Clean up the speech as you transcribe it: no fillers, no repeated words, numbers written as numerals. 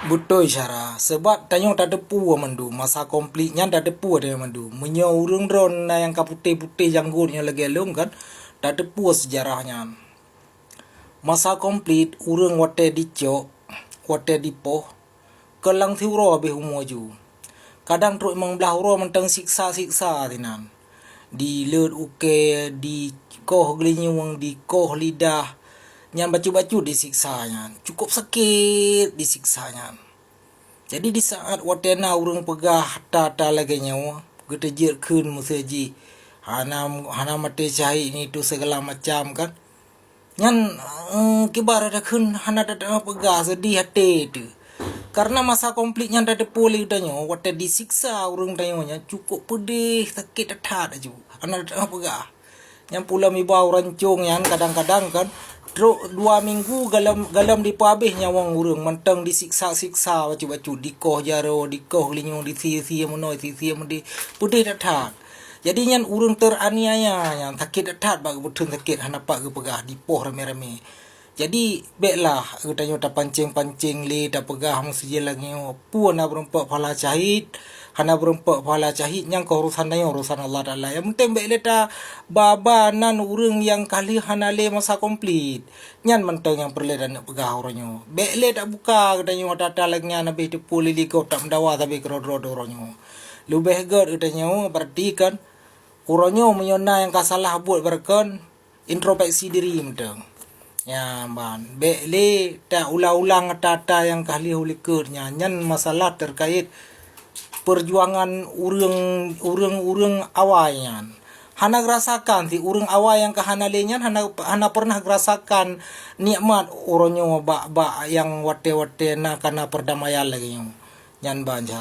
Betul Syara. Sebab tanya tak ada pu mandu. Masa konfliknya tak ada pu ada mandu. Menyo urung dron na yang kaputih-putih janggutnya lagi alung kan. Tak ada pu sejarahnya. Masa konflik urung wate dicok, wate dipoh. Kelang thiuro be humoju. Kadang truk emang belah uro mentang siksa-siksa tinan. Di lut uke, di koh gelinyung, di koh lidah. Nyan baju-baju disiksanya. Cukup sakit disiksanya. Jadi di saat watena urang pegah tata lagi nyawa, kita jerkun musaji. Hana mati cahai ni tu segala macam kan. Nyan kibar ada kun hana ada pegah sedih hati tu. Karena masa konfliknya ada pulih tanya, wate disiksa urang tanya cukup pedih sakit tetat aja. Hana ada pegah. Yang pula mi bau rancung yan kadang-kadang kan truk 2 minggu galam di pabih nyawang urang mentang disiksa-siksa bacu-bacu di koh jaro di koh linyo di sia-sia menoi sia-sia di putih tak. Jadi nyan urang teraniaya yang sakit tak bagi betul sakit hanapak ke pegah di poh rame-rame. Jadi beklah katanya tak pancing-pancing li tak pegah mesti lagi puan na berempat pala cahit hana berempat pala cahit yang kau urusan Allah Taala yang penting bek leta babanan urang yang kali hana le masa komplit nyan mentang yang perle dan pegah oranyo bek le tak buka katanya tata lagi nabi tu puli li kau tak mendawa tapi krodro oranyo lubeh god katanya berarti kan oranyo menyona yang kasalah buat berkan introspeksi diri mentang. Ya ban le tak ulang-ulang tata yang kali hulikurnya nyan masalah terkait perjuangan urang awalnya. Hana rasakan ti urang awal yang kahana lenyan hana pernah rasakan nikmat oronyo ba yang wate-wate na kana perdamaian lagi nyan banjar.